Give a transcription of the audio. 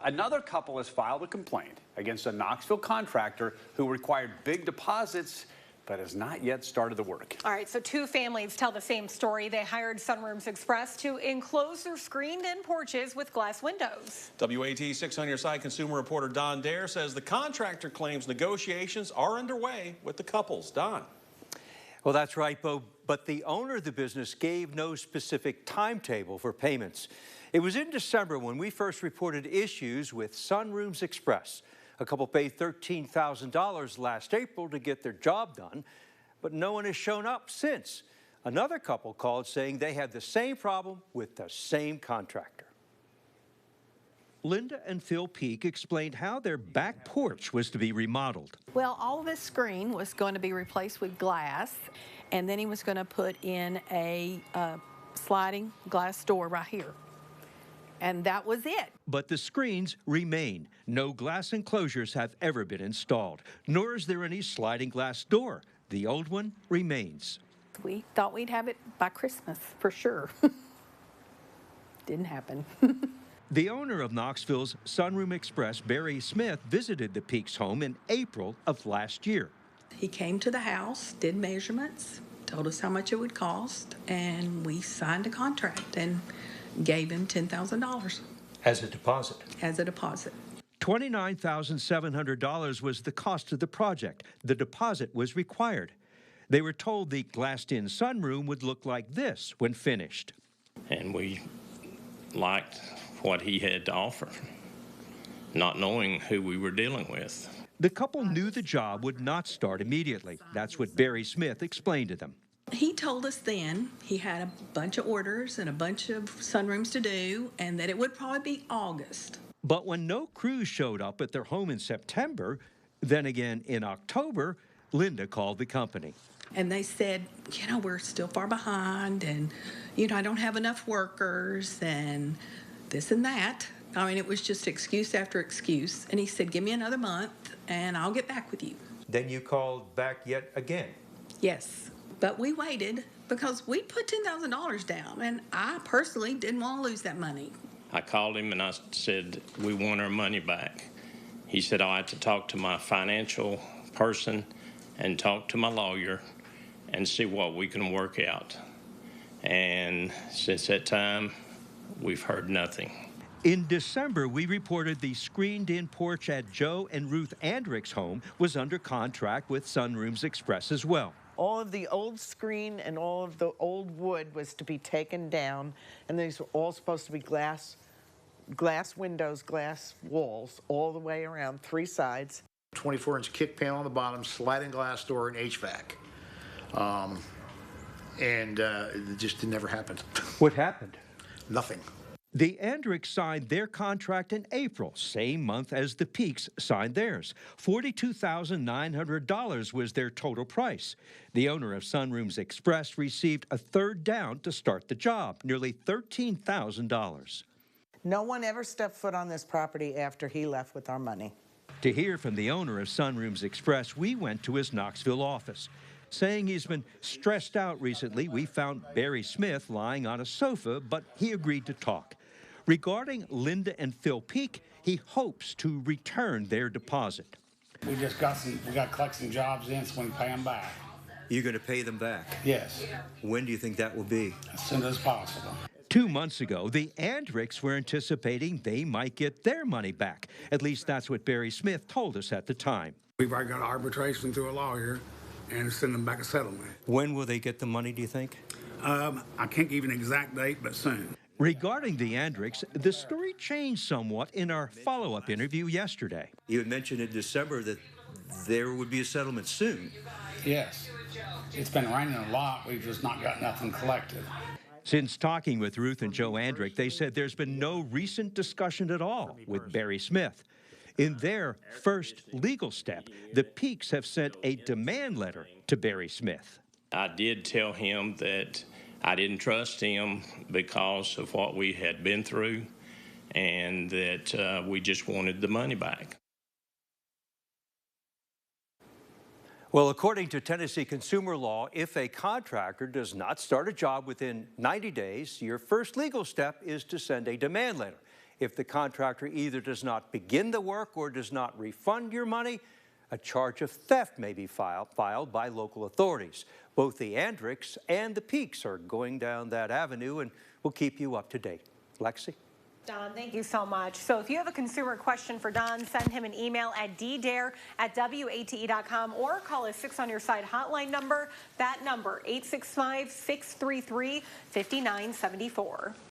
Another couple has filed a complaint against a Knoxville contractor who required big deposits but has not yet started the work. All right, so two families tell the same story. They hired Sunrooms Express to enclose their screened-in porches with glass windows. WAT 6 on your side consumer reporter Don Dare says the contractor claims negotiations are underway with the couples. Don. Well, that's right, Bo, but the owner of the business gave no specific timetable for payments. It was in December when we first reported issues with Sunrooms Express. A couple paid $13,000 last April to get their job done, but no one has shown up since. Another couple called saying they had the same problem with the same contractor. Linda and Phil Peak explained how their back porch was to be remodeled. Well, all of his screen was going to be replaced with glass, and then he was going to put in a sliding glass door right here. And that was it. But the screens remain. No glass enclosures have ever been installed, nor is there any sliding glass door. The old one remains. We thought we'd have it by Christmas, for sure. Didn't happen. The owner of Knoxville's Sunroom Express, Barry Smith, visited the Peaks home in April of last year. He came to the house, did measurements, told us how much it would cost, and we signed a contract and gave him $10,000. As a deposit? As a deposit. $29,700 was the cost of the project. The deposit was required. They were told the glassed-in sunroom would look like this when finished. And we liked what he had to offer, not knowing who we were dealing with. The couple knew the job would not start immediately. That's what Barry Smith explained to them. He told us then he had a bunch of orders and a bunch of sunrooms to do, and that it would probably be August. But when no crews showed up at their home in September, then again in October, Linda called the company. And they said, we're still far behind, and, I don't have enough workers, and this and that. I mean, it was just excuse after excuse. And he said, give me another month, and I'll get back with you. Then you called back yet again? Yes. But we waited because we put $10,000 down, and I personally didn't want to lose that money. I called him and I said, we want our money back. He said, I'll have to talk to my financial person and talk to my lawyer and see what we can work out. And since that time, we've heard nothing. In December, we reported the screened-in porch at Joe and Ruth Andrick's home was under contract with Sunrooms Express as well. All of the old screen and all of the old wood was to be taken down, and these were all supposed to be glass windows, glass walls all the way around, 3 sides. 24-inch kick panel on the bottom, sliding glass door, and HVAC. It just never happened. What happened? Nothing. The Andricks signed their contract in April, same month as the Peaks signed theirs. $42,900 was their total price. The owner of Sunrooms Express received a third down to start the job, nearly $13,000. No one ever stepped foot on this property after he left with our money. To hear from the owner of Sunrooms Express, we went to his Knoxville office. Saying he's been stressed out recently, we found Barry Smith lying on a sofa, but he agreed to talk. Regarding Linda and Phil Peak, he hopes to return their deposit. We got to collect some jobs in so we can pay them back. You're going to pay them back? Yes. When do you think that will be? As soon as possible. 2 months ago, the Andricks were anticipating they might get their money back. At least that's what Barry Smith told us at the time. We've already got arbitration through a lawyer and send them back a settlement. When will they get the money, do you think? I can't give you an exact date, but soon. Regarding the Andricks, the story changed somewhat in our follow-up interview yesterday. You had mentioned in December that there would be a settlement soon. Yes. It's been raining a lot. We've just not got nothing collected. Since talking with Ruth and Joe Andrick, they said there's been no recent discussion at all with Barry Smith. In their first legal step, the Peaks have sent a demand letter to Barry Smith. I did tell him that I didn't trust him because of what we had been through and that we just wanted the money back. Well, according to Tennessee consumer law, if a contractor does not start a job within 90 days, your first legal step is to send a demand letter. If the contractor either does not begin the work or does not refund your money, a charge of theft may be filed by local authorities. Both the Andricks and the Peaks are going down that avenue, and we'll keep you up to date. Lexi? Don, thank you so much. So if you have a consumer question for Don, send him an email at ddare@wate.com or call his 6 on Your Side hotline number. That number, 865-633-5974.